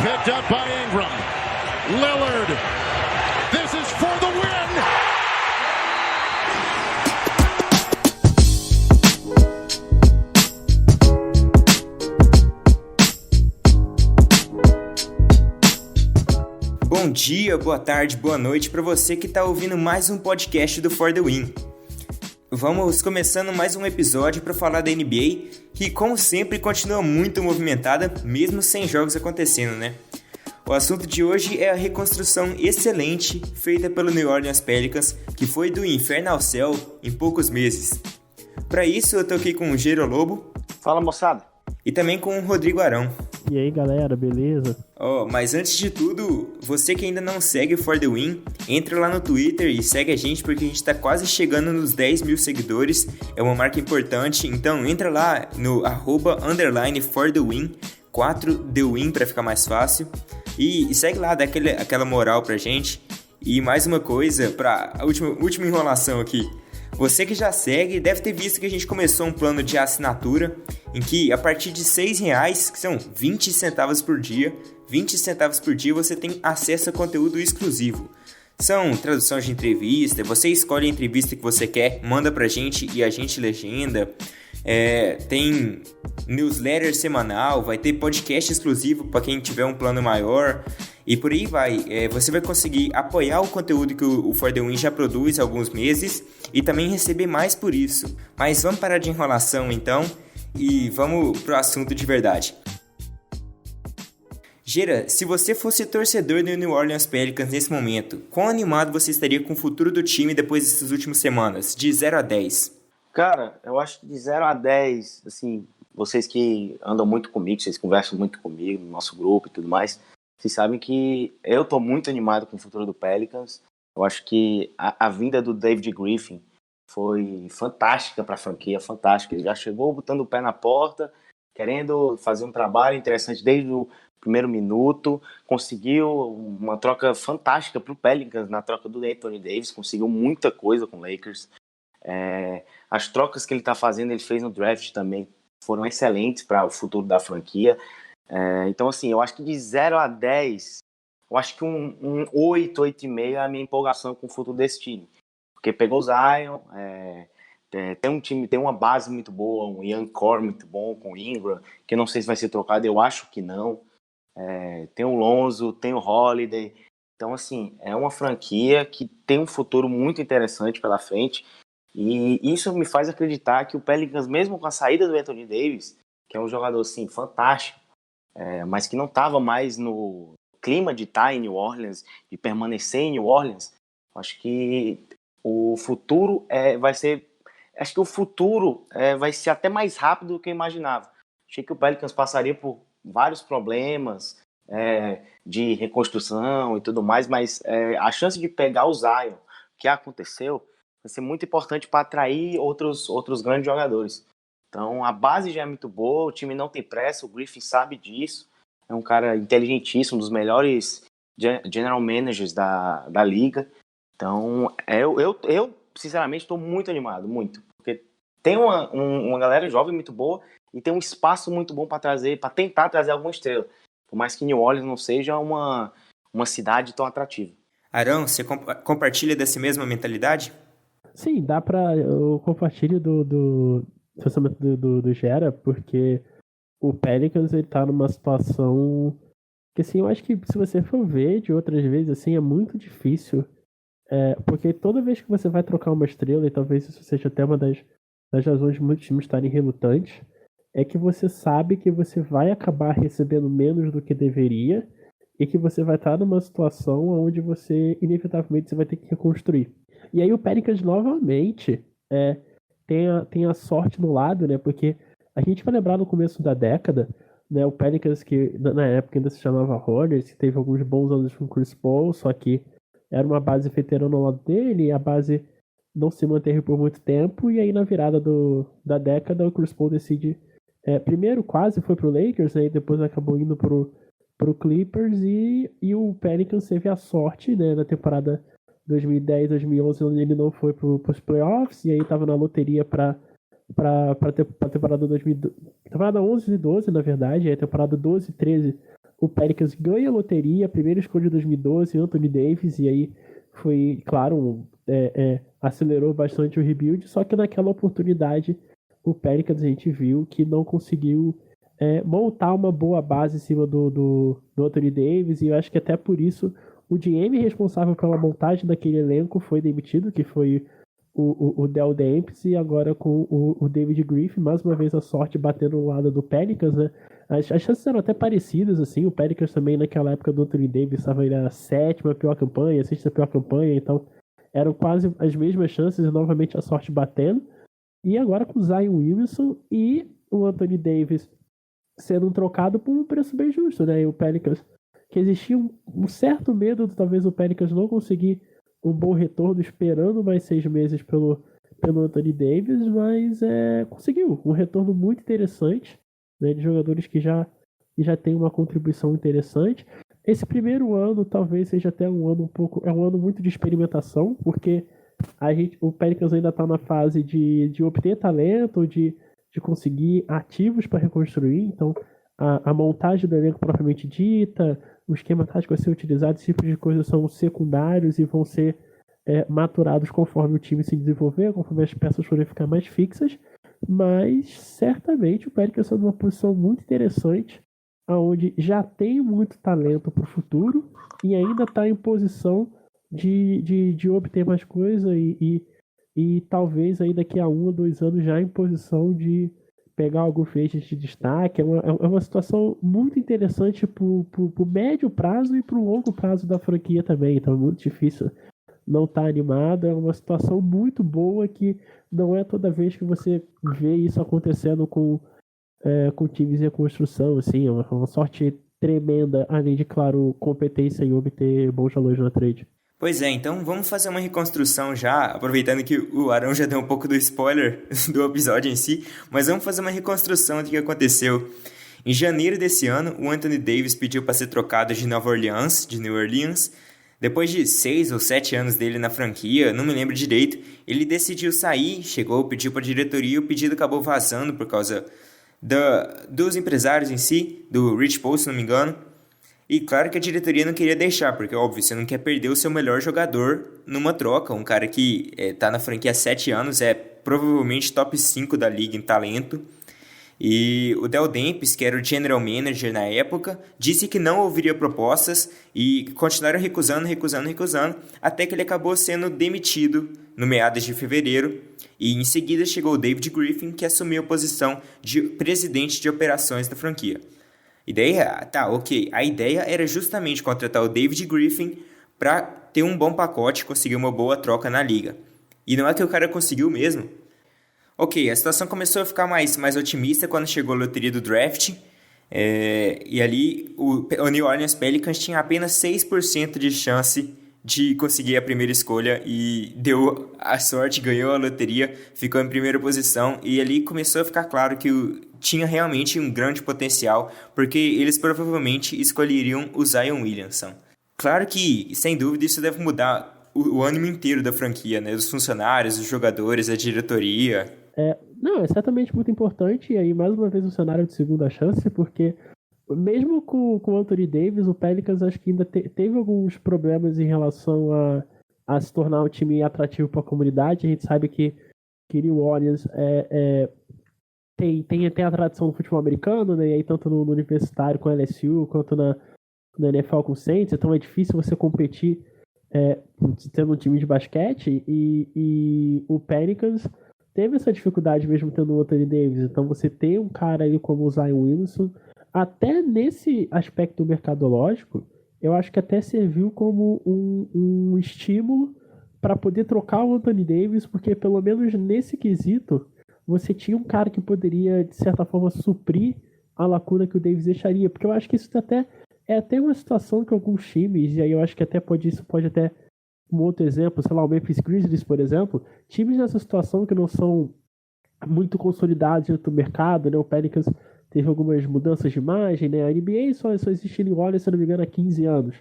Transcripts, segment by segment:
Picked up by Ingram. Lillard. This is for the win. Bom dia, boa tarde, boa noite para você que está ouvindo mais um podcast do For The Win. Vamos começando mais um episódio para falar da NBA, que como sempre continua muito movimentada, mesmo sem jogos acontecendo, né? O assunto de hoje é a reconstrução excelente feita pelo New Orleans Pelicans, que foi do inferno ao céu em poucos meses. Para isso eu tô aqui com o Gero Lobo. Fala, moçada. E também com o Rodrigo Arão. E aí, galera, beleza? Mas antes de tudo, você que ainda não segue o For The Win, entra lá no Twitter e segue a gente porque a gente tá quase chegando nos 10 mil seguidores, é uma marca importante, então entra lá no @_ForTheWin, 4TheWin pra ficar mais fácil, e segue lá, dá aquela moral pra gente. E mais uma coisa, pra a última enrolação aqui. Você que já segue deve ter visto que a gente começou um plano de assinatura em que a partir de R$6, que são 20 centavos por dia, você tem acesso a conteúdo exclusivo. São traduções de entrevista, você escolhe a entrevista que você quer, manda pra gente e a gente legenda. Tem newsletter semanal, vai ter podcast exclusivo para quem tiver um plano maior e por aí vai. Você vai conseguir apoiar o conteúdo que o For The Win já produz há alguns meses e também receber mais por isso. Mas vamos parar de enrolação então e vamos pro assunto de verdade. Gera, se você fosse torcedor do New Orleans Pelicans nesse momento, quão animado você estaria com o futuro do time depois dessas últimas semanas, de 0 a 10? Cara, eu acho que de 0 a 10, assim, vocês que andam muito comigo, vocês conversam muito comigo no nosso grupo e tudo mais, vocês sabem que eu tô muito animado com o futuro do Pelicans. Eu acho que a vinda do David Griffin foi fantástica para a franquia, fantástica. Ele já chegou botando o pé na porta, querendo fazer um trabalho interessante desde o primeiro minuto, conseguiu uma troca fantástica para o Pelicans na troca do Anthony Davis, conseguiu muita coisa com o Lakers. As trocas que ele está fazendo, ele fez no draft também, foram excelentes para o futuro da franquia. Então, assim, eu acho que de 0 a 10, eu acho que um 8, 8,5 é a minha empolgação com o futuro desse time. Porque pegou o Zion, tem um time, tem uma base muito boa, um young core muito bom com o Ingram, que eu não sei se vai ser trocado, eu acho que não. Tem o Lonzo, tem o Holiday. Então, assim, é uma franquia que tem um futuro muito interessante pela frente. E isso me faz acreditar que o Pelicans, mesmo com a saída do Anthony Davis, que é um jogador assim, fantástico, mas que não estava mais no clima de estar em New Orleans, de permanecer em New Orleans, acho que o futuro vai ser... Acho que o futuro vai ser até mais rápido do que eu imaginava. Achei que o Pelicans passaria por vários problemas de reconstrução e tudo mais, mas a chance de pegar o Zion, que aconteceu, vai ser muito importante para atrair outros grandes jogadores. Então, a base já é muito boa, o time não tem pressa, o Griffin sabe disso, é um cara inteligentíssimo, um dos melhores general managers da liga. Então, eu sinceramente, estou muito animado, muito. Porque tem uma galera jovem muito boa e tem um espaço muito bom para tentar trazer alguma estrela. Por mais que New Orleans não seja uma cidade tão atrativa. Arão, você compartilha dessa mesma mentalidade? Sim, eu compartilho do pensamento do Gera, porque o Pelicans, ele tá numa situação que, assim, eu acho que se você for ver de outras vezes, assim, é muito difícil, porque toda vez que você vai trocar uma estrela, e talvez isso seja até uma das razões de muitos times estarem relutantes, é que você sabe que você vai acabar recebendo menos do que deveria, e que você vai estar numa situação onde você, inevitavelmente, você vai ter que reconstruir. E aí o Pelicans novamente tem a sorte no lado, né? Porque a gente vai lembrar no começo da década, né? O Pelicans, que na época ainda se chamava Hornets, que teve alguns bons anos com o Chris Paul, só que era uma base veterana ao lado dele, e a base não se manteve por muito tempo, e aí na virada da década o Chris Paul decide... primeiro quase foi pro Lakers, né? E depois acabou indo pro Clippers, e o Pelicans teve a sorte, né? Na temporada 2010, 2011, onde ele não foi pros playoffs, e aí tava na loteria pra temporada 2012, temporada 11 e 12, na verdade, aí temporada 12 e 13 o Pelicans ganha a loteria, a primeira escolha de 2012, Anthony Davis, e aí foi, claro, acelerou bastante o rebuild, só que naquela oportunidade o Pelicans a gente viu que não conseguiu montar uma boa base em cima do Anthony Davis, e eu acho que até por isso o GM responsável pela montagem daquele elenco foi demitido, que foi o Dell Demps, e agora com o David Griffin, mais uma vez a sorte batendo no lado do Pelicans, né? As chances eram até parecidas, assim, o Pelicans também naquela época do Anthony Davis estava na sétima pior campanha, sexta pior campanha, então eram quase as mesmas chances e novamente a sorte batendo. E agora com o Zion Williamson e o Anthony Davis sendo trocado por um preço bem justo, né? E o Pelicans, que existia um certo medo de talvez o Pelicans não conseguir um bom retorno esperando mais 6 meses pelo Anthony Davis, mas conseguiu um retorno muito interessante, né, de jogadores que já tem uma contribuição interessante. Esse primeiro ano talvez seja até um ano muito de experimentação, porque o Pelicans ainda está na fase de obter talento, de conseguir ativos para reconstruir, então a montagem do elenco propriamente dita, o esquema tático vai ser utilizado, esse tipo de coisas são secundários e vão ser maturados conforme o time se desenvolver, conforme as peças forem ficar mais fixas, mas certamente o Pelicans está numa posição muito interessante, onde já tem muito talento para o futuro e ainda está em posição de obter mais coisa e talvez aí daqui a 1 ou 2 anos já em posição de pegar algum feixe de destaque. É uma situação muito interessante para o médio prazo e para o longo prazo da franquia também, então é muito difícil não estar animado. É uma situação muito boa que não é toda vez que você vê isso acontecendo com times em reconstrução, assim, é uma sorte tremenda, além de, claro, competência em obter bons valores na trade. Pois é, então vamos fazer uma reconstrução já, aproveitando que o Arão já deu um pouco do spoiler do episódio em si, mas vamos fazer uma reconstrução do que aconteceu. Em janeiro desse ano, o Anthony Davis pediu para ser trocado de New Orleans. Depois de 6 ou 7 anos dele na franquia, não me lembro direito, ele decidiu sair, pediu para a diretoria, o pedido acabou vazando por causa dos empresários em si, do Rich Paul, se não me engano. E claro que a diretoria não queria deixar, porque óbvio, você não quer perder o seu melhor jogador numa troca. Um cara que tá na franquia há 7 anos, é provavelmente top 5 da liga em talento. E o Dell Demps, que era o general manager na época, disse que não ouviria propostas e continuaram recusando, até que ele acabou sendo demitido no meados de fevereiro. E em seguida chegou o David Griffin, que assumiu a posição de presidente de operações da franquia. E daí, a ideia era justamente contratar o David Griffin para ter um bom pacote e conseguir uma boa troca na liga. E não é que o cara conseguiu mesmo. Ok, a situação começou a ficar mais otimista quando chegou a loteria do draft. E ali o New Orleans Pelicans tinha apenas 6% de chance de conseguir a primeira escolha e deu a sorte, ganhou a loteria, ficou em primeira posição e ali começou a ficar claro que tinha realmente um grande potencial, porque eles provavelmente escolheriam o Zion Williamson. Claro que, sem dúvida, isso deve mudar o ânimo inteiro da franquia, né? Dos funcionários, dos jogadores, da diretoria. Não, é certamente muito importante, e aí mais uma vez o cenário de segunda chance, porque mesmo com o Anthony Davis, o Pelicans acho que ainda teve alguns problemas em relação a se tornar um time atrativo para a comunidade. A gente sabe que New Orleans tem a tradição do futebol americano, né? E aí tanto no universitário com a LSU, quanto na NFL com o Saints, então é difícil você competir tendo um time de basquete, e o Pelicans teve essa dificuldade mesmo tendo o Anthony Davis. Então você tem um cara aí como o Zion Williamson, até nesse aspecto mercadológico, eu acho que até serviu como um estímulo para poder trocar o Anthony Davis, porque pelo menos nesse quesito você tinha um cara que poderia, de certa forma, suprir a lacuna que o Davis deixaria. Porque eu acho que isso é até uma situação que alguns times, e aí eu acho que isso pode até um outro exemplo, sei lá, o Memphis Grizzlies, por exemplo, times nessa situação que não são muito consolidados dentro do mercado, né? O Pelicans teve algumas mudanças de imagem, né? A NBA só existe em New Orleans, se não me engano, há 15 anos.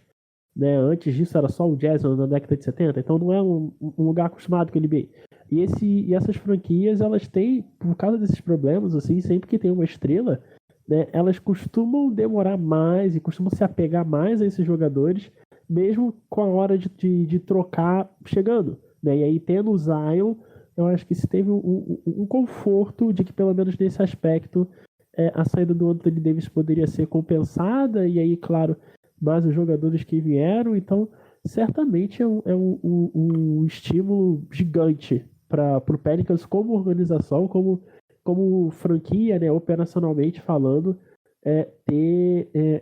Né? Antes disso era só o Jazz na década de 70, então não é um lugar acostumado com a NBA. E essas franquias, elas têm, por causa desses problemas, assim, sempre que tem uma estrela, né, elas costumam demorar mais e costumam se apegar mais a esses jogadores, mesmo com a hora de trocar chegando, né? E aí, tendo o Zion, eu acho que se teve um conforto de que, pelo menos nesse aspecto, a saída do Anthony Davis poderia ser compensada, e aí, claro, mais os jogadores que vieram, então certamente um estímulo gigante para o Pelicans como organização, como franquia, né, operacionalmente falando,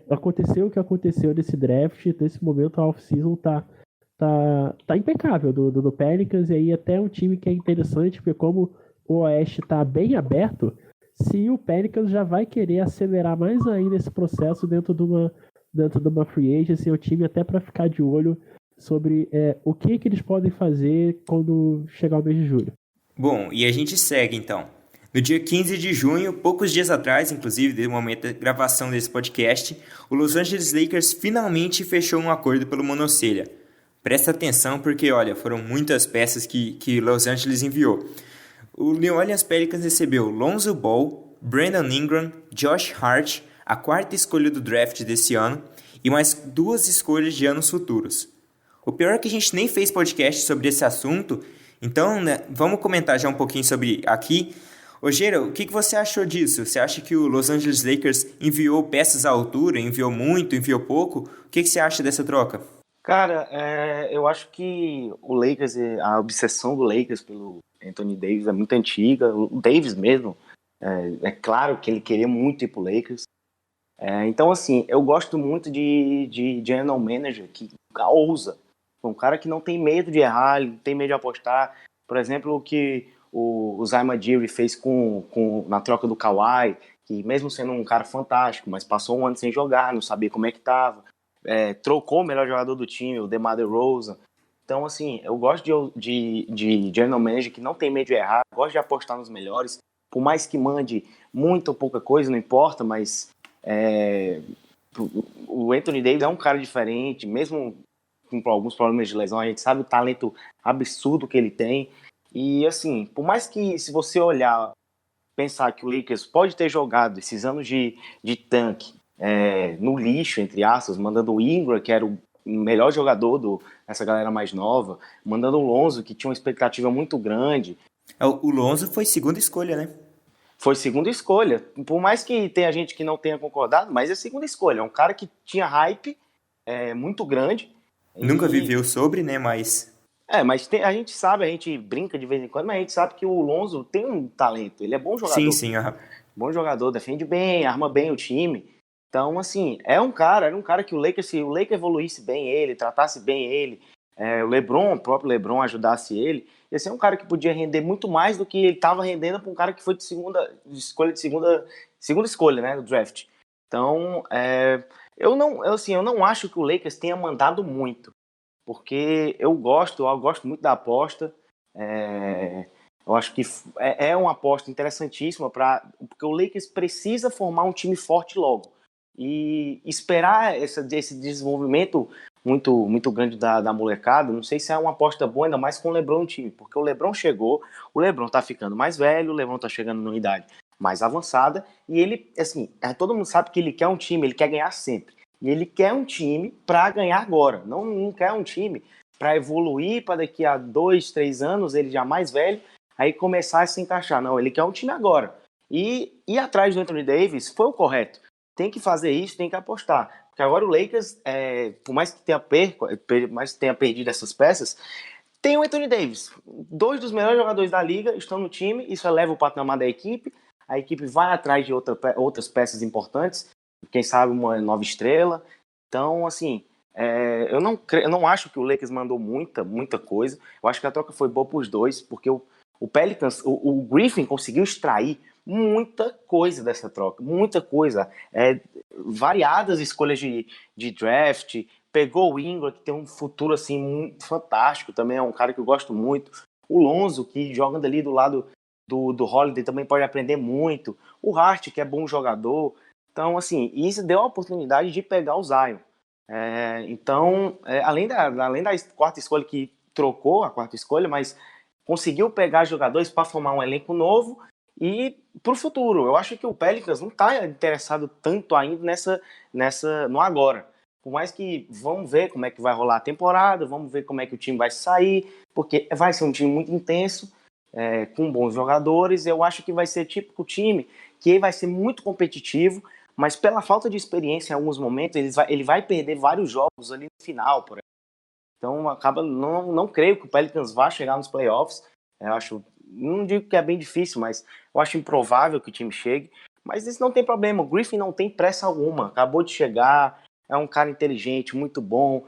aconteceu o que aconteceu nesse draft, nesse momento a off-season tá impecável do Pelicans, e aí até um time que é interessante, porque como o Oeste tá bem aberto, se o Pelicans já vai querer acelerar mais ainda esse processo dentro de uma free agency, é um time até para ficar de olho sobre o que eles podem fazer quando chegar o mês de julho. Bom, e a gente segue então. No dia 15 de junho, poucos dias atrás, inclusive do momento da gravação desse podcast, o Los Angeles Lakers finalmente fechou um acordo pelo monocelha. Presta atenção porque, olha, foram muitas peças que Los Angeles enviou. O New Orleans Pelicans recebeu Lonzo Ball, Brandon Ingram, Josh Hart, a quarta escolha do draft desse ano e mais 2 escolhas de anos futuros. O pior é que a gente nem fez podcast sobre esse assunto, então, né, vamos comentar já um pouquinho sobre aqui. Ô Gera, o que você achou disso? Você acha que o Los Angeles Lakers enviou peças à altura, enviou muito, enviou pouco? O que você acha dessa troca? Cara, eu acho que o Lakers, a obsessão do Lakers pelo Anthony Davis é muito antiga. O Davis mesmo, é claro que ele queria muito ir pro Lakers. Então, assim, eu gosto muito de general manager que ousa. Um cara que não tem medo de errar, ele não tem medo de apostar. Por exemplo, o que o Zayn Ujiri fez na troca do Kawhi, que mesmo sendo um cara fantástico, mas passou um ano sem jogar, não sabia como é que tava. Trocou o melhor jogador do time, o DeMar DeRozan. Então, assim, eu gosto de general manager que não tem medo de errar, gosto de apostar nos melhores, por mais que mande muita ou pouca coisa, não importa, mas o Anthony Davis é um cara diferente, mesmo com alguns problemas de lesão, a gente sabe o talento absurdo que ele tem. E, assim, por mais que, se você olhar, pensar que o Lakers pode ter jogado esses anos de tanque no lixo, entre aspas, mandando o Ingram, que era o melhor jogador dessa galera mais nova, mandando o Lonzo, que tinha uma expectativa muito grande. O Lonzo foi segunda escolha, né? Foi segunda escolha. Por mais que tenha gente que não tenha concordado, mas é segunda escolha. É um cara que tinha hype muito grande. Nunca viveu sobre, né, mas... Mas a gente sabe, a gente brinca de vez em quando, mas a gente sabe que o Lonzo tem um talento. Ele é bom jogador. Sim. Bom jogador, defende bem, arma bem o time. Então, assim, era um cara que se o Lakers evoluísse bem ele, tratasse bem ele, o próprio LeBron ajudasse ele, ia ser um cara que podia render muito mais do que ele estava rendendo para um cara que foi de segunda escolha, né, do draft. Então, eu não acho que o Lakers tenha mandado muito, porque eu gosto muito da aposta. Eu acho que é uma aposta interessantíssima, porque o Lakers precisa formar um time forte logo. E esperar esse desenvolvimento muito, muito grande da molecada, não sei se é uma aposta boa, ainda mais com o LeBron no time, porque o LeBron chegou, o LeBron tá ficando mais velho, o LeBron tá chegando numa idade mais avançada, e ele, assim, todo mundo sabe que ele quer um time, ele quer ganhar sempre. E ele quer um time para ganhar agora, não quer um time para evoluir, para daqui a 2, 3 anos, ele já mais velho, aí começar a se encaixar. Não, ele quer um time agora. E ir atrás do Anthony Davis foi o correto. Tem que fazer isso, tem que apostar. Porque agora o Lakers, por mais que tenha perdido essas peças, tem o Anthony Davis. 2 dos melhores jogadores da liga estão no time, isso eleva o patamar da equipe. A equipe vai atrás de outras peças importantes, quem sabe uma nova estrela. Então, assim, eu não acho que o Lakers mandou muita coisa. Eu acho que a troca foi boa para os dois, porque o Pelicans, o Griffin conseguiu extrair muita coisa dessa troca, muita coisa. Variadas escolhas de draft, pegou o Ingram, que tem um futuro assim, muito fantástico, também é um cara que eu gosto muito. O Lonzo, que jogando ali do lado do Holiday, também pode aprender muito. O Hart, que é bom jogador. Então, assim, isso deu a oportunidade de pegar o Zion. Então, além da quarta escolha, que trocou a quarta escolha, mas conseguiu pegar jogadores para formar um elenco novo e pro futuro. Eu acho que o Pelicans não tá interessado tanto ainda no agora. Por mais que vamos ver como é que vai rolar a temporada, vamos ver como é que o time vai sair, porque vai ser um time muito intenso, com bons jogadores. Eu acho que vai ser típico time que vai ser muito competitivo, mas pela falta de experiência em alguns momentos, ele vai perder vários jogos ali no final, por exemplo. Então, não creio que o Pelicans vá chegar nos playoffs. Eu acho, não digo que é bem difícil, mas eu acho improvável que o time chegue. Mas isso não tem problema, o Griffin não tem pressa alguma, acabou de chegar, é um cara inteligente, muito bom,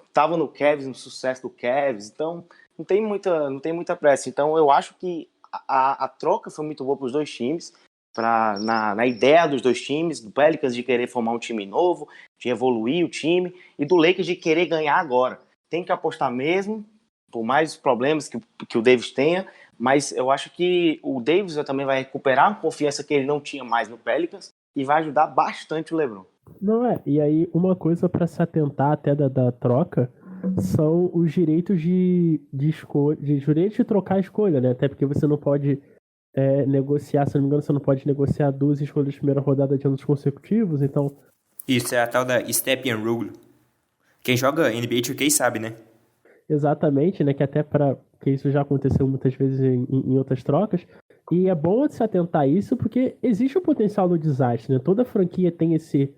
estava no Cavs, no sucesso do Cavs, então não tem muita pressa. Então eu acho que a troca foi muito boa para os dois times, na ideia dos dois times, do Pelicans de querer formar um time novo, de evoluir o time, e do Lakers de querer ganhar agora. Tem que apostar mesmo, por mais problemas que o Davis tenha, mas eu acho que o Davis também vai recuperar a confiança que ele não tinha mais no Pelicans e vai ajudar bastante o LeBron. Não é, e aí uma coisa para se atentar até da troca são os direitos de escolha, direitos de trocar a escolha, né? Até porque você não pode negociar, se não me engano, você não pode negociar 2 escolhas de primeira rodada de anos consecutivos, então... Isso, é a tal da Step and Rule. Quem joga NBA 2K sabe, né? Exatamente, né? Que até que isso já aconteceu muitas vezes em outras trocas. E é bom se atentar a isso, porque existe o potencial do desastre, né? Toda franquia tem esse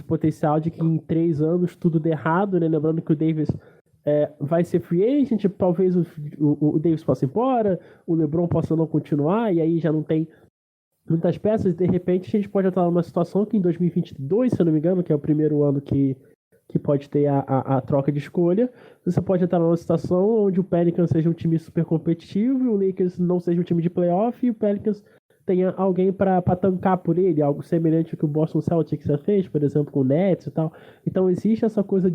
potencial de que em 3 anos tudo dê errado, né? Lembrando que o Davis vai ser free agent, talvez o Davis possa ir embora, o LeBron possa não continuar, e aí já não tem muitas peças, e de repente a gente pode estar numa situação que em 2022, se eu não me engano, que é o primeiro ano que pode ter a troca de escolha, você pode estar numa situação onde o Pelicans seja um time super competitivo e o Lakers não seja um time de playoff e o Pelicans tenha alguém para tancar por ele, algo semelhante ao que o Boston Celtics já fez, por exemplo, com o Nets e tal. Então existe essa coisa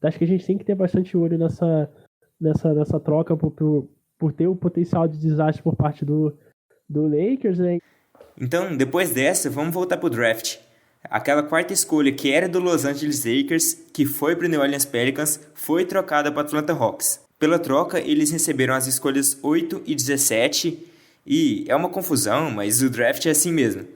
acho que a gente tem que ter bastante olho nessa troca por ter o potencial de desastre por parte do Lakers, né? Então, depois dessa, vamos voltar pro draft. Aquela quarta escolha que era do Los Angeles Lakers, que foi pro New Orleans Pelicans, foi trocada para Atlanta Hawks. Pela troca, eles receberam as escolhas 8 e 17, e é uma confusão, mas o draft é assim mesmo.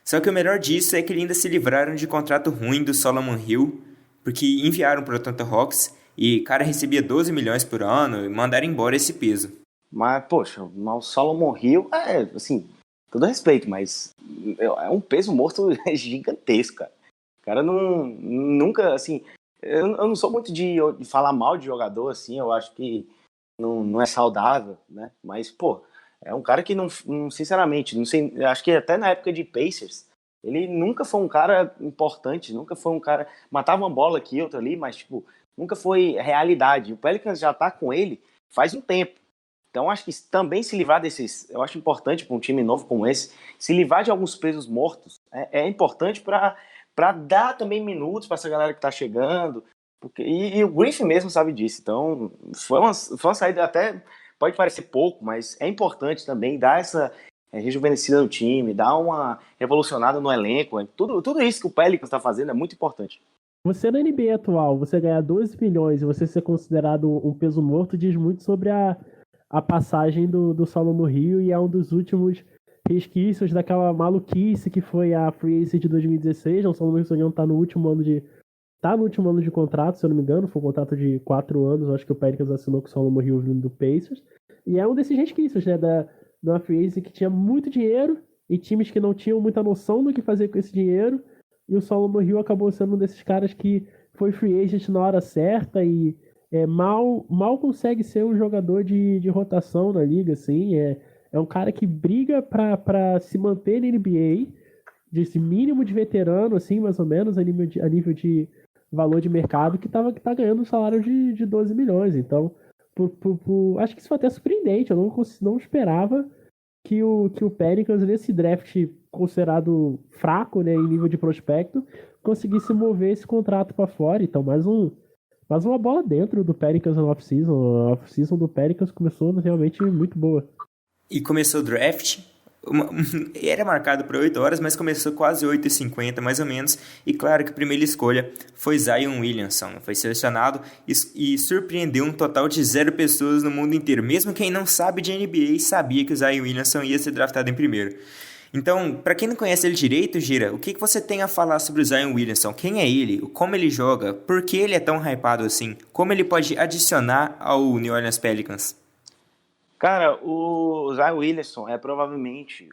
Só que o melhor disso é que eles ainda se livraram de contrato ruim do Solomon Hill, porque enviaram pro Atlanta Hawks, e o cara recebia 12 milhões por ano e mandaram embora esse peso. Mas, poxa, o Solomon Hill assim, todo respeito, mas é um peso morto gigantesco, cara. O cara nunca, assim, eu não sou muito de falar mal de jogador, assim, eu acho que não é saudável, né? Mas, pô, é um cara que não sinceramente, não sei, acho que até na época de Pacers, ele nunca foi um cara importante, nunca foi um cara, matava uma bola aqui, outra ali, mas, tipo, nunca foi realidade. O Pelicans já tá com ele faz um tempo. Então, acho que também se livrar desses... Eu acho importante para um time novo como esse, se livrar de alguns pesos mortos é importante para dar também minutos para essa galera que está chegando. E o Griffin mesmo sabe disso. Então, foi uma saída até... Pode parecer pouco, mas é importante também dar essa rejuvenescida no time, dar uma revolucionada no elenco. Tudo isso que o Pelicans está fazendo é muito importante. Você na NBA atual, você ganhar 12 milhões e você ser considerado um peso morto diz muito sobre a passagem do Solomon Hill, e é um dos últimos resquícios daquela maluquice que foi a Free Agency de 2016. O Solomon Hill tá no último ano de contrato, se eu não me engano, foi um contrato de 4 anos, acho que o Pelicans assinou com o Solomon Hill vindo do Pacers, e é um desses resquícios, né, da Free Agency que tinha muito dinheiro e times que não tinham muita noção do que fazer com esse dinheiro, e o Solomon Hill acabou sendo um desses caras que foi free agent na hora certa e mal consegue ser um jogador de rotação na liga, assim. É um cara que briga pra se manter na NBA, desse mínimo de veterano, assim, mais ou menos, a nível de valor de mercado, que tá ganhando um salário de 12 milhões. Então, acho que isso foi até surpreendente. Eu não esperava que o Pelicans, nesse draft considerado fraco, né, em nível de prospecto, conseguisse mover esse contrato para fora. Então, mais uma bola dentro do Pelicans no off-season. A off-season do Pelicans começou realmente muito boa. E começou o draft. Era marcado para 8 horas, mas começou quase 8h50, mais ou menos. E claro que a primeira escolha foi Zion Williamson. Foi selecionado e surpreendeu um total de 0 pessoas no mundo inteiro. Mesmo quem não sabe de NBA sabia que o Zion Williamson ia ser draftado em primeiro. Então, para quem não conhece ele direito, Gira, o que você tem a falar sobre o Zion Williamson? Quem é ele? Como ele joga? Por que ele é tão hypado assim? Como ele pode adicionar ao New Orleans Pelicans? Cara, o Zion Williamson é provavelmente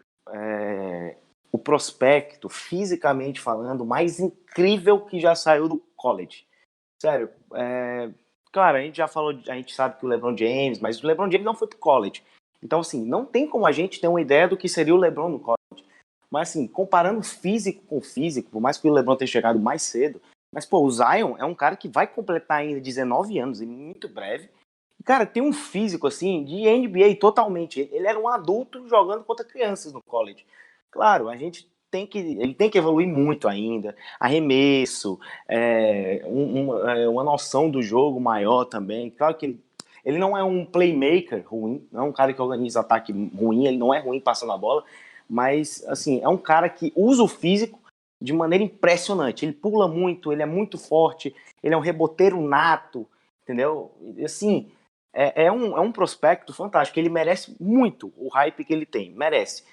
o prospecto, fisicamente falando, mais incrível que já saiu do college. Sério, claro, a gente já falou, a gente sabe que o LeBron James, mas o LeBron James não foi pro college. Então, assim, não tem como a gente ter uma ideia do que seria o LeBron no college. Mas, assim, comparando físico com físico, por mais que o LeBron tenha chegado mais cedo, mas, pô, o Zion é um cara que vai completar ainda 19 anos, em muito breve. E, cara, tem um físico, assim, de NBA totalmente. Ele era um adulto jogando contra crianças no college. Claro, ele tem que evoluir muito ainda. Arremesso, uma noção do jogo maior também. Claro que ele não é um playmaker ruim, não é um cara que organiza ataque ruim, ele não é ruim passando a bola, mas, assim, é um cara que usa o físico de maneira impressionante. Ele pula muito, ele é muito forte, ele é um reboteiro nato, entendeu? Assim, é um prospecto fantástico, ele merece muito o hype que ele tem, merece.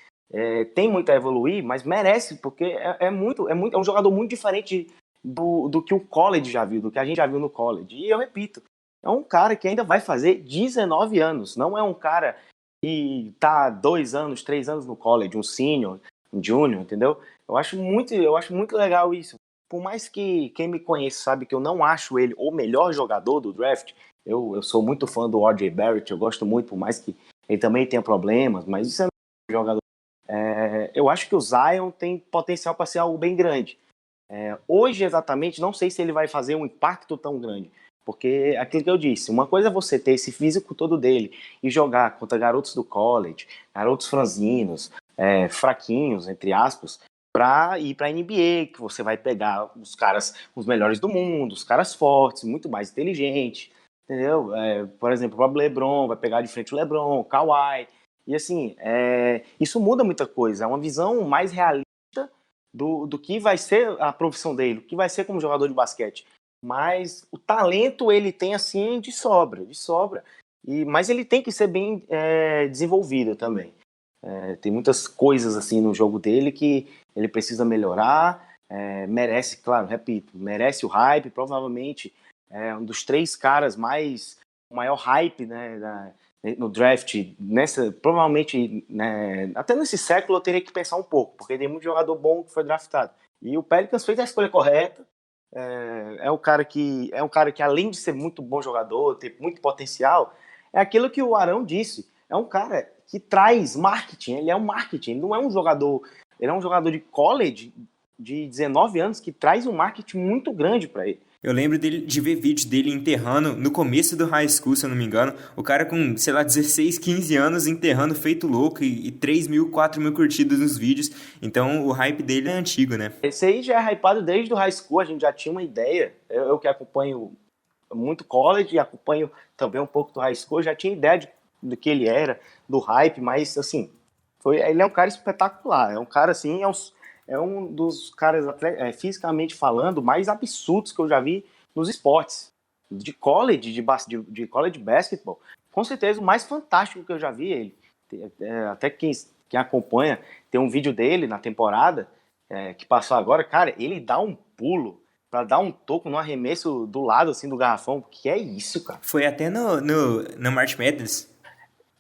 Tem muito a evoluir, mas merece, porque é um jogador muito diferente do que o college já viu, do que a gente já viu no college. E eu repito, é um cara que ainda vai fazer 19 anos, não é um cara que tá 2 anos, 3 anos no college, um senior, um junior, entendeu? Eu acho muito legal isso. Por mais que quem me conhece sabe que eu não acho ele o melhor jogador do draft, eu sou muito fã do R.J. Barrett, eu gosto muito, por mais que ele também tenha problemas, mas isso é um jogador. Eu acho que o Zion tem potencial para ser algo bem grande. Hoje, exatamente, não sei se ele vai fazer um impacto tão grande, porque aquilo que eu disse, uma coisa é você ter esse físico todo dele e jogar contra garotos do college, garotos franzinos, fraquinhos, entre aspas, para ir para a NBA, que você vai pegar os caras, os melhores do mundo, os caras fortes, muito mais inteligentes, entendeu? Por exemplo, o próprio LeBron vai pegar de frente o LeBron, o Kawhi, e assim, isso muda muita coisa, é uma visão mais realista do que vai ser a profissão dele, do que vai ser como jogador de basquete. Mas o talento ele tem assim de sobra. Mas ele tem que ser bem desenvolvido também. Tem muitas coisas assim no jogo dele que ele precisa melhorar. Merece, claro, repito, merece o hype. Provavelmente um dos 3 caras o maior hype, né, no draft. Provavelmente, né, até nesse século eu teria que pensar um pouco, porque tem muito jogador bom que foi draftado. E o Pelicans fez a escolha correta. É um cara que além de ser muito bom jogador, ter muito potencial, é aquilo que o Arão disse, é um cara que traz marketing, ele é um marketing, ele não é um jogador, ele é um jogador de college de 19 anos que traz um marketing muito grande para ele. Eu lembro de ver vídeos dele enterrando, no começo do high school, se eu não me engano, o cara com, sei lá, 16, 15 anos enterrando feito louco e 3 mil, 4 mil curtidas nos vídeos. Então o hype dele é antigo, né? Esse aí já é hypado desde o high school, a gente já tinha uma ideia. Eu que acompanho muito college e acompanho também um pouco do high school, já tinha ideia do que ele era, do hype, mas assim, ele é um cara espetacular, é um cara assim, é um dos caras, fisicamente falando, mais absurdos que eu já vi nos esportes. De college, de college basketball. Com certeza o mais fantástico que eu já vi ele. Até quem acompanha, tem um vídeo dele na temporada, que passou agora. Cara, ele dá um pulo para dar um toco no arremesso do lado assim, do garrafão. Que é isso, cara? Foi até no March Madness.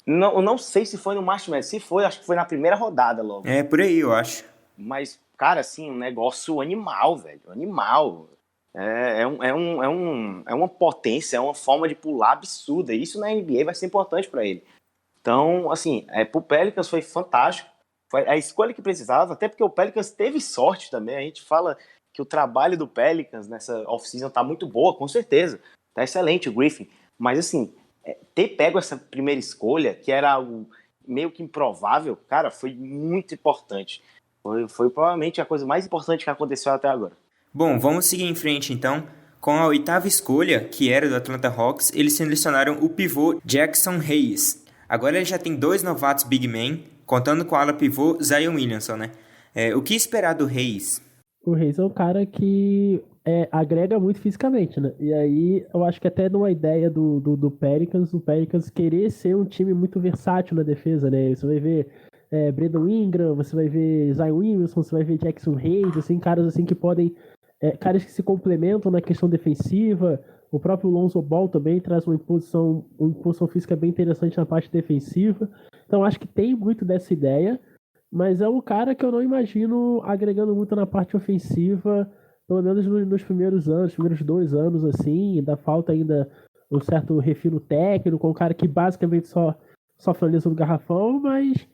Não sei se foi no March Madness. Se foi, acho que foi na primeira rodada logo. Por aí, eu acho. Mas, cara, assim, um negócio animal, velho. Animal. É uma potência, é uma forma de pular absurda. Isso na NBA vai ser importante para ele. Então, assim, pro Pelicans foi fantástico. Foi a escolha que precisava, até porque o Pelicans teve sorte também. A gente fala que o trabalho do Pelicans nessa off-season tá muito boa, com certeza. Tá excelente o Griffin. Mas, assim, ter pego essa primeira escolha, que era algo meio que improvável, cara, foi muito importante. Foi provavelmente a coisa mais importante que aconteceu até agora. Bom, vamos seguir em frente então. Com a 8ª escolha, que era do Atlanta Hawks, eles selecionaram o pivô Jackson Hayes. Agora ele já tem 2 novatos big men, contando com a ala pivô Zion Williamson, né? O que esperar do Reis? O Reis é um cara que agrega muito fisicamente, né? E aí eu acho que até numa ideia do Pelicans, o Pelicans querer ser um time muito versátil na defesa, né? Você vai ver Brandon Ingram, você vai ver Zion Williamson, você vai ver Jackson Hayes, assim, caras assim que podem... caras que se complementam na questão defensiva. O próprio Lonzo Ball também traz uma imposição física bem interessante na parte defensiva. Então acho que tem muito dessa ideia, mas é um cara que eu não imagino agregando muito na parte ofensiva, pelo menos nos primeiros 2 anos, assim. Ainda falta ainda um certo refino técnico, um cara que basicamente só finaliza no garrafão, mas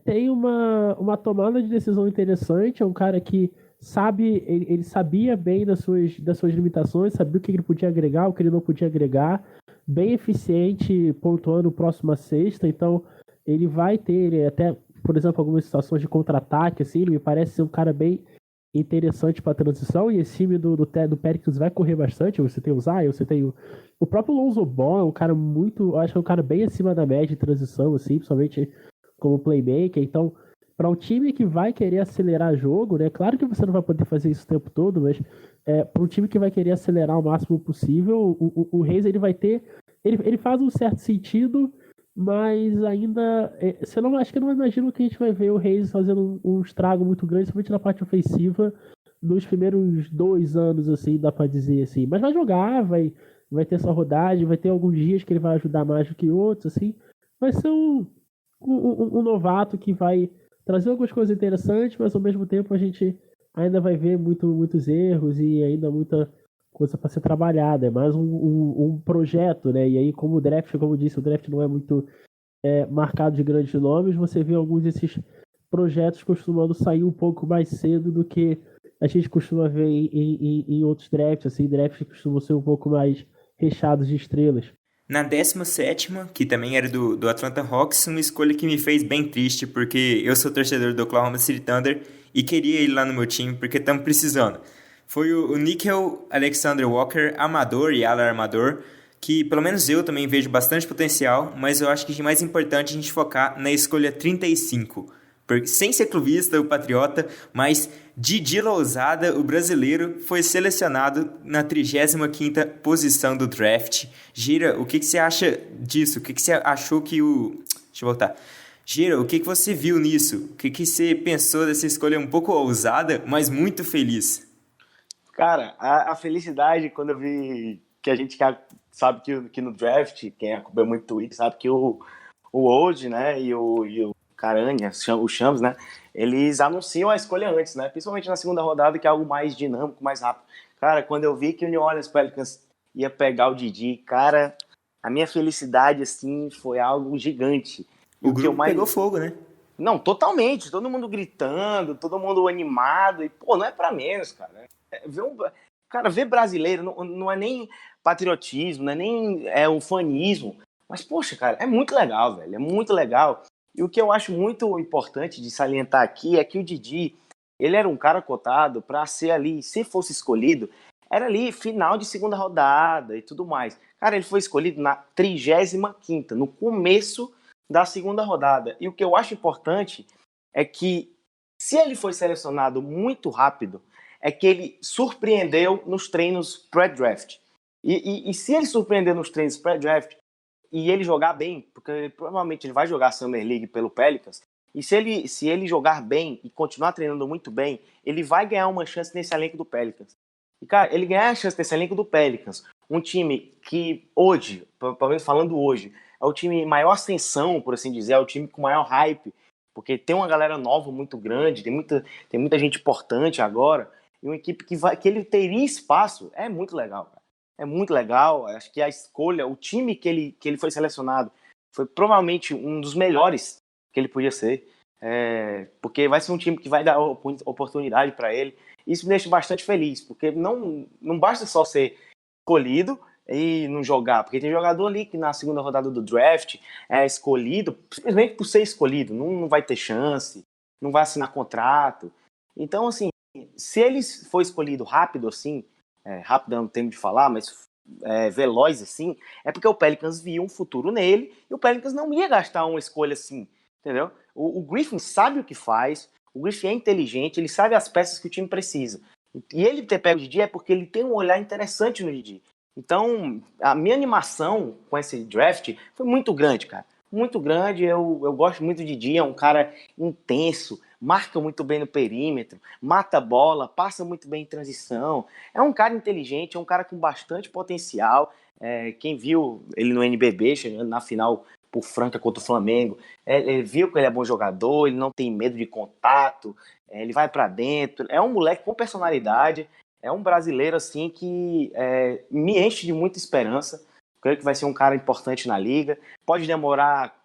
tem uma tomada de decisão interessante. É um cara que sabe, ele sabia bem das suas limitações, sabia o que ele podia agregar, o que ele não podia agregar, bem eficiente, pontuando próximo à cesta. Então ele vai ter até, por exemplo, algumas situações de contra-ataque, assim. Ele me parece ser um cara bem interessante para transição, e esse time do Pelicans vai correr bastante. Você tem o Zion, você tem o próprio Lonzo Ball, é um cara muito, eu acho que é um cara bem acima da média de transição, assim, principalmente como playmaker. Então, para um time que vai querer acelerar jogo, né? Claro que você não vai poder fazer isso o tempo todo, mas para um time que vai querer acelerar o máximo possível, o Reis, ele vai ter, ele faz um certo sentido, mas ainda acho que não imagino que a gente vai ver o Reis fazendo um estrago muito grande, somente na parte ofensiva, nos primeiros 2 anos, assim, dá para dizer assim. Mas vai jogar, vai ter essa rodagem, vai ter alguns dias que ele vai ajudar mais do que outros, assim. Vai ser um novato que vai trazer algumas coisas interessantes, mas ao mesmo tempo a gente ainda vai ver muitos erros e ainda muita coisa para ser trabalhada. É mais um projeto, né? E aí, como o draft, como eu disse, o draft não é muito marcado de grandes nomes, você vê alguns desses projetos costumando sair um pouco mais cedo do que a gente costuma ver em outros drafts, assim, drafts que costumam ser um pouco mais recheados de estrelas. Na 17ª, que também era do Atlanta Hawks, uma escolha que me fez bem triste, porque eu sou torcedor do Oklahoma City Thunder e queria ele lá no meu time, porque estamos precisando. Foi o Nickel Alexander Walker, amador e ala armador, que pelo menos eu também vejo bastante potencial, mas eu acho que é mais importante a gente focar na escolha 35. Porque, sem ser clubista, o patriota, mas Didi Lousada, o brasileiro, foi selecionado na 35ª posição do draft. Gira, o que você acha disso? O que você achou que o... Deixa eu voltar. Gira, o que você viu nisso? O que você pensou dessa escolha um pouco ousada, mas muito feliz? Cara, a felicidade quando eu vi que a gente sabe que no draft, quem acompanha muito Twitter, sabe que o Woj, né, e o Caranha, o Shams, né, eles anunciam a escolha antes, né, principalmente na segunda rodada, que é algo mais dinâmico, mais rápido. Cara, quando eu vi que o New Orleans Pelicans ia pegar o Didi, cara, a minha felicidade, assim, foi algo gigante. O grupo pegou fogo, né? Não, totalmente, todo mundo gritando, todo mundo animado, e, pô, não é pra menos, cara. Ver brasileiro não é nem patriotismo, não é nem ufanismo, mas, poxa, cara, é muito legal, velho, é muito legal. E o que eu acho muito importante de salientar aqui é que o Didi, ele era um cara cotado para ser ali, se fosse escolhido, era ali final de segunda rodada e tudo mais. Cara, ele foi escolhido na 35ª, no começo da segunda rodada. E o que eu acho importante é que, se ele foi selecionado muito rápido, é que ele surpreendeu nos treinos pré-draft. E se ele surpreender nos treinos pré-draft e ele jogar bem, porque provavelmente ele vai jogar a Summer League pelo Pelicans, e se ele jogar bem e continuar treinando muito bem, ele vai ganhar uma chance nesse elenco do Pelicans. E, cara, ele ganhar a chance nesse elenco do Pelicans, um time que hoje, pelo menos falando hoje, é o time maior ascensão, por assim dizer, é o time com maior hype, porque tem uma galera nova muito grande, tem muita gente importante agora, e uma equipe que ele teria espaço, é muito legal, cara. É muito legal, acho que a escolha, o time que ele foi selecionado foi provavelmente um dos melhores que ele podia ser, porque vai ser um time que vai dar oportunidade para ele. Isso me deixa bastante feliz, porque não basta só ser escolhido e não jogar, porque tem jogador ali que na segunda rodada do draft é escolhido simplesmente por ser escolhido, não vai ter chance, não vai assinar contrato. Então, assim, se ele for escolhido rápido assim, rápido é um termo de falar, mas veloz assim, é porque o Pelicans via um futuro nele e o Pelicans não ia gastar uma escolha assim entendeu? O Griffin sabe o que faz, o Griffin é inteligente, ele sabe as peças que o time precisa. E ele ter pego o Didi é porque ele tem um olhar interessante no Didi. Então, a minha animação com esse draft foi muito grande, cara. Muito grande, eu gosto muito do Didi, é um cara intenso, marca muito bem no perímetro, mata a bola, passa muito bem em transição. É um cara inteligente, é um cara com bastante potencial. Quem viu ele no NBB, chegando na final por Franca contra o Flamengo, ele viu que ele é bom jogador, ele não tem medo de contato, ele vai pra dentro, é um moleque com personalidade, é um brasileiro assim que me enche de muita esperança. Creio que vai ser um cara importante na liga. Pode demorar,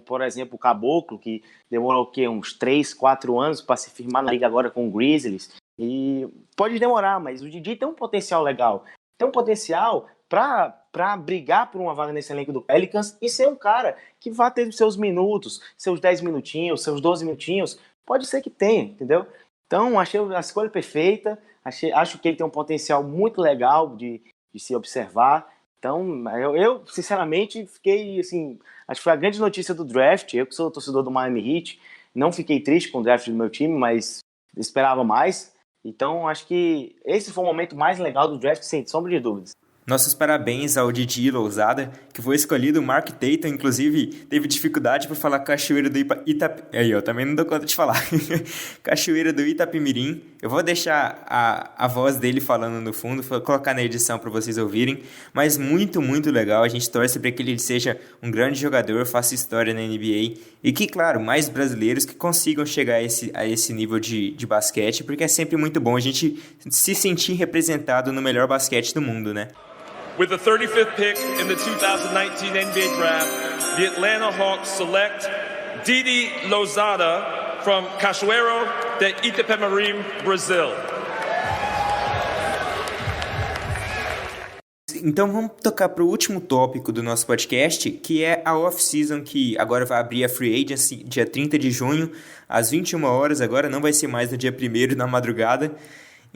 por exemplo, o Caboclo, que demorou o quê? Uns 3, 4 anos para se firmar na liga agora com o Grizzlies. E pode demorar, mas o Didi tem um potencial legal. Tem um potencial para brigar por uma vaga nesse elenco do Pelicans e ser um cara que vai ter seus minutos, seus 10 minutinhos, seus 12 minutinhos. Pode ser que tenha, entendeu? Então, achei a escolha perfeita. Acho que ele tem um potencial muito legal de se observar. Então, eu sinceramente fiquei, assim, acho que foi a grande notícia do draft. Eu que sou torcedor do Miami Heat, não fiquei triste com o draft do meu time, mas esperava mais. Então, acho que esse foi o momento mais legal do draft, sem sombra de dúvidas. Nossos parabéns ao Didi Lousada, que foi escolhido. O Mark Tatum, inclusive, teve dificuldade para falar Cachoeira do Aí, eu também não dou conta de falar. Cachoeira do Itapemirim. Eu vou deixar a voz dele falando no fundo, vou colocar na edição para vocês ouvirem. Mas muito, muito legal. A gente torce para que ele seja um grande jogador, faça história na NBA. E que, claro, mais brasileiros que consigam chegar a esse nível de basquete, porque é sempre muito bom a gente se sentir representado no melhor basquete do mundo, né? With the 35th pick in the 2019 NBA Draft, the Atlanta Hawks select Didi Lousada from Cachoeiro de Itapemirim, Brazil. Então vamos tocar para o último tópico do nosso podcast, que é a off-season, que agora vai abrir a Free Agency dia 30 de junho, às 21 horas, agora não vai ser mais no dia 1º na madrugada.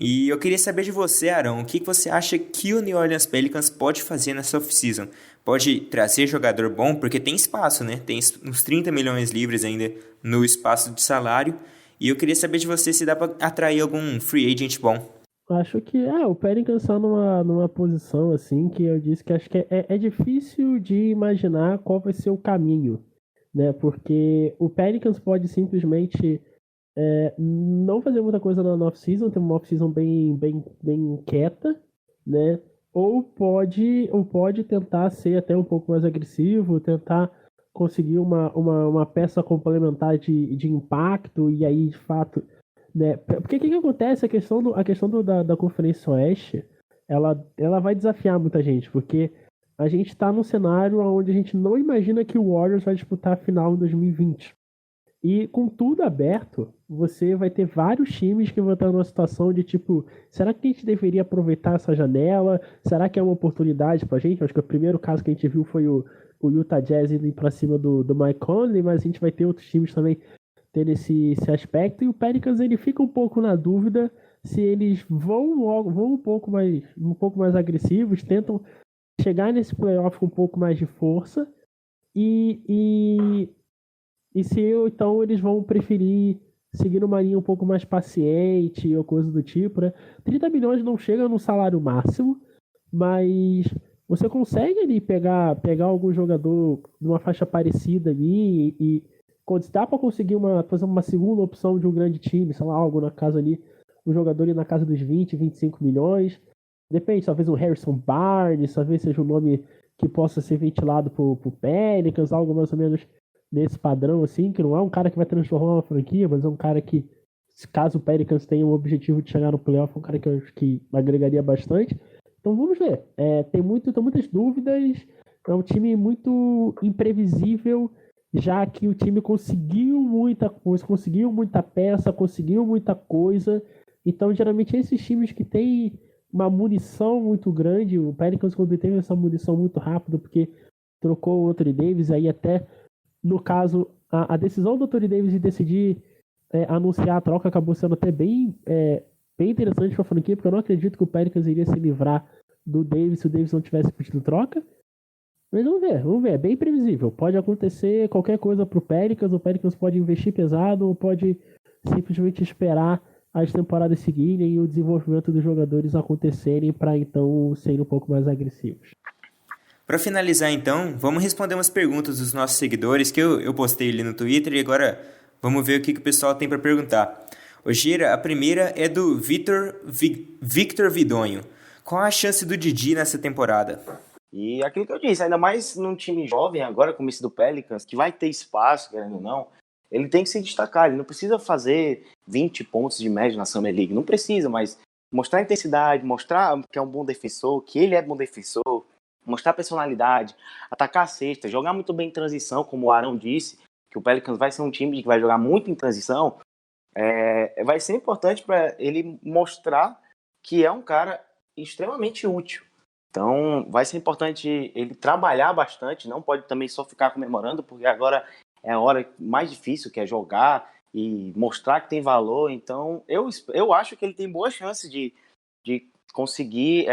E eu queria saber de você, Arão, o que você acha que o New Orleans Pelicans pode fazer nessa off-season? Pode trazer jogador bom, porque tem espaço, né? Tem uns 30 milhões livres ainda no espaço de salário. E eu queria saber de você se dá para atrair algum free agent bom. Acho que o Pelicans está numa posição assim que eu disse que acho que é difícil de imaginar qual vai ser o caminho, né? Porque o Pelicans pode simplesmente não fazer muita coisa na off-season, ter uma off-season bem quieta, né? Ou pode tentar ser até um pouco mais agressivo, tentar conseguir uma peça complementar de impacto, e aí, de fato, né? Porque o que acontece? A questão da Conferência Oeste, ela vai desafiar muita gente, porque a gente está num cenário onde a gente não imagina que o Warriors vai disputar a final em 2020. E com tudo aberto, você vai ter vários times que vão estar numa situação de tipo, será que a gente deveria aproveitar essa janela? Será que é uma oportunidade pra gente? Acho que o primeiro caso que a gente viu foi o Utah Jazz indo pra cima do Mike Conley, mas a gente vai ter outros times também tendo esse aspecto. E o Pelicans, ele fica um pouco na dúvida se eles vão um pouco mais agressivos, tentam chegar nesse playoff com um pouco mais de força e se então eles vão preferir seguir uma linha um pouco mais paciente ou coisa do tipo, né? 30 milhões não chega no salário máximo, mas você consegue ali pegar algum jogador numa faixa parecida ali e dá para conseguir fazer uma segunda opção de um grande time, sei lá, algo na casa ali, um jogador ali na casa dos 20, 25 milhões. Depende, talvez um Harrison Barnes, talvez seja um nome que possa ser ventilado pro Pelicans, algo mais ou menos nesse padrão, assim, que não é um cara que vai transformar uma franquia, mas é um cara que, caso o Pelicans tenha o objetivo de chegar no playoff, é um cara que eu acho que agregaria bastante. Então vamos ver. Tem muitas dúvidas, é um time muito imprevisível, já que o time conseguiu muita peça, conseguiu muita coisa. Então, geralmente, esses times que têm uma munição muito grande, o Pelicans quando teve essa munição muito rápido, porque trocou o Anthony Davis, aí até no caso, a decisão do Anthony Davis de decidir anunciar a troca acabou sendo até bem interessante para a franquia, porque eu não acredito que o Pelicans iria se livrar do Davis se o Davis não tivesse pedido troca. Mas vamos ver, é bem previsível. Pode acontecer qualquer coisa pro Pelicans, o Pelicans pode investir pesado ou pode simplesmente esperar as temporadas seguirem e o desenvolvimento dos jogadores acontecerem para então serem um pouco mais agressivos. Para finalizar então, vamos responder umas perguntas dos nossos seguidores que eu postei ali no Twitter e agora vamos ver o que o pessoal tem para perguntar. Ô Gira, a primeira é do Victor Vidonho. Qual a chance do Didi nessa temporada? E aquilo que eu disse, ainda mais num time jovem agora, como esse do Pelicans, que vai ter espaço, querendo ou não, ele tem que se destacar. Ele não precisa fazer 20 pontos de média na Summer League, não precisa, mas mostrar intensidade, mostrar que é um bom defensor, que ele é bom defensor, mostrar personalidade, atacar a cesta, jogar muito bem em transição, como o Arão disse, que o Pelicans vai ser um time que vai jogar muito em transição, vai ser importante para ele mostrar que é um cara extremamente útil. Então, vai ser importante ele trabalhar bastante, não pode também só ficar comemorando, porque agora é a hora mais difícil, que é jogar e mostrar que tem valor. Então, eu acho que ele tem boas chances de conseguir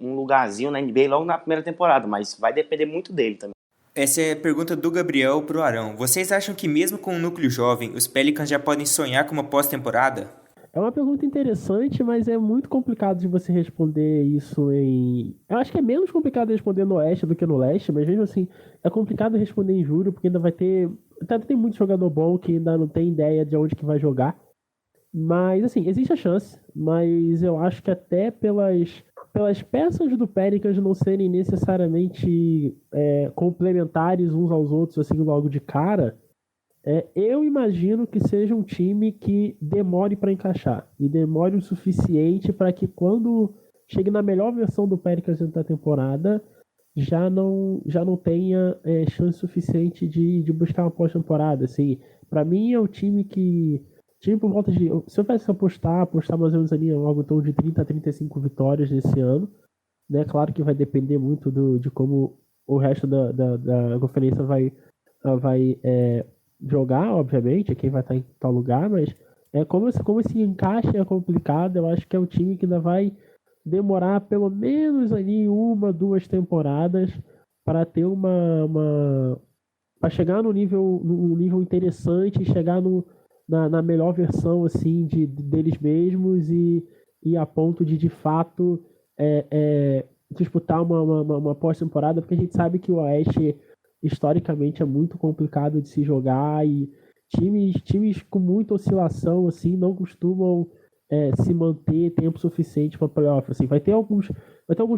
um lugarzinho na NBA logo na primeira temporada, mas vai depender muito dele também. Essa é a pergunta do Gabriel pro Arão. Vocês acham que mesmo com um núcleo jovem, os Pelicans já podem sonhar com uma pós-temporada? É uma pergunta interessante, mas é muito complicado de você responder isso em... Eu acho que é menos complicado responder no Oeste do que no Leste, mas mesmo assim, é complicado responder em julho, porque ainda vai ter... Ainda tem muito jogador bom que ainda não tem ideia de onde que vai jogar. Mas, assim, existe a chance, mas eu acho que até pelas peças do Pelicans não serem necessariamente complementares uns aos outros, assim, logo de cara... eu imagino que seja um time que demore para encaixar e demore o suficiente para que quando chegue na melhor versão do Pelicans dentro da temporada já não tenha chance suficiente de buscar uma pós-temporada. Assim, para mim é um time por volta de, se eu tivesse apostar mais ou menos ali algo em torno de 30 a 35 vitórias nesse ano, né? Claro que vai depender muito de como o resto da conferência vai jogar, obviamente, quem vai estar em tal lugar, mas como esse encaixe é complicado, eu acho que é um time que ainda vai demorar pelo menos ali 1-2 temporadas para ter para chegar num nível interessante, chegar na melhor versão assim deles mesmos e a ponto de fato disputar uma pós-temporada, porque a gente sabe que o Oeste historicamente é muito complicado de se jogar e times com muita oscilação assim não costumam se manter tempo suficiente para playoff. Assim, vai ter alguns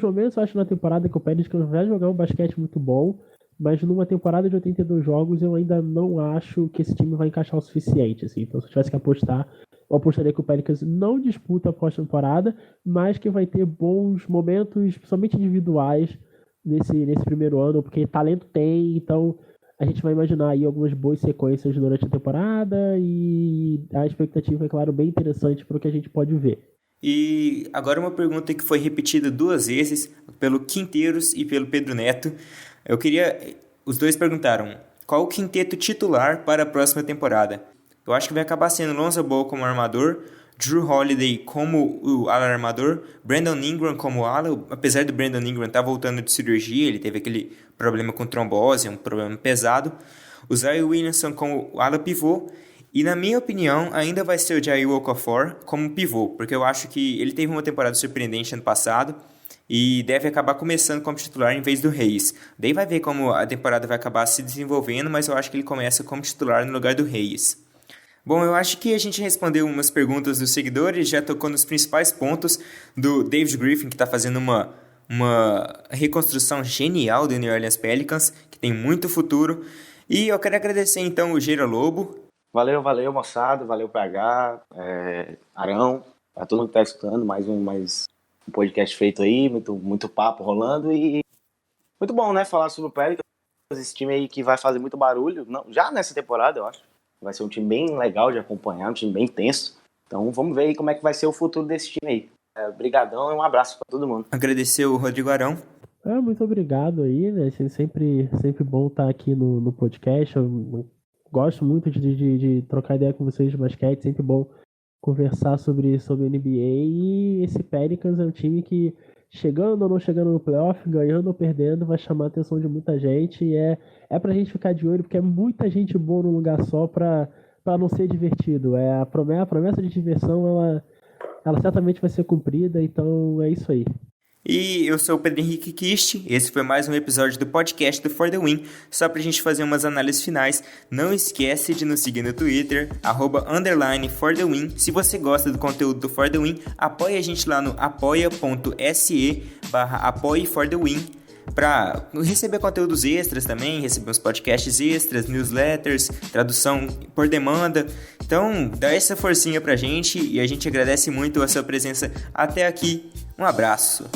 momentos, eu acho, na temporada que o Pelicans vai jogar um basquete muito bom, mas numa temporada de 82 jogos eu ainda não acho que esse time vai encaixar o suficiente. Assim. Então, se eu tivesse que apostar, eu apostaria que o Pelicans não disputa a pós-temporada, mas que vai ter bons momentos, somente individuais, nesse primeiro ano, porque talento tem, então a gente vai imaginar aí algumas boas sequências durante a temporada e a expectativa é, claro, bem interessante para o que a gente pode ver. E agora uma pergunta que foi repetida 2 vezes pelo Quinteiros e pelo Pedro Neto. Os dois perguntaram, qual o quinteto titular para a próxima temporada? Eu acho que vai acabar sendo Lonzo Ball como armador, Jrue Holiday como o ala armador, Brandon Ingram como ala, apesar do Brandon Ingram estar voltando de cirurgia, ele teve aquele problema com trombose, um problema pesado, o Zion Williamson como ala pivô, e na minha opinião ainda vai ser o Jair Okafor como pivô, porque eu acho que ele teve uma temporada surpreendente ano passado e deve acabar começando como titular em vez do Reis. Daí vai ver como a temporada vai acabar se desenvolvendo, mas eu acho que ele começa como titular no lugar do Reis. Bom, eu acho que a gente respondeu umas perguntas dos seguidores, já tocou nos principais pontos do David Griffin, que está fazendo uma reconstrução genial do New Orleans Pelicans, que tem muito futuro. E eu quero agradecer então o Gira Lobo. Valeu, moçada, valeu PH, Arão, a todo mundo que está escutando, mais um podcast feito aí, muito papo rolando e muito bom, né, falar sobre o Pelicans, esse time aí que vai fazer muito barulho, já nessa temporada, eu acho. Vai ser um time bem legal de acompanhar, um time bem tenso. Então vamos ver aí como é que vai ser o futuro desse time aí. Obrigadão e um abraço para todo mundo. Agradecer o Rodrigo Arão. Muito obrigado aí, né? Sempre bom estar aqui no podcast. Eu gosto muito de trocar ideia com vocês de basquete, sempre bom conversar sobre NBA. E esse Pelicans é um time que chegando ou não chegando no playoff, ganhando ou perdendo, vai chamar a atenção de muita gente. E é pra gente ficar de olho, porque é muita gente boa num lugar só pra não ser divertido. A promessa de diversão, ela certamente vai ser cumprida, então é isso aí. E eu sou o Pedro Henrique Kist, esse foi mais um episódio do podcast do For The Win. Só pra gente fazer umas análises finais, não esquece de nos seguir no Twitter, @_ForTheWin. Se você gosta do conteúdo do For The Win, apoie a gente lá no apoia.se/apoieforthewin para receber conteúdos extras também, receber uns podcasts extras, newsletters, tradução por demanda. Então, dá essa forcinha pra gente e a gente agradece muito a sua presença até aqui. Um abraço!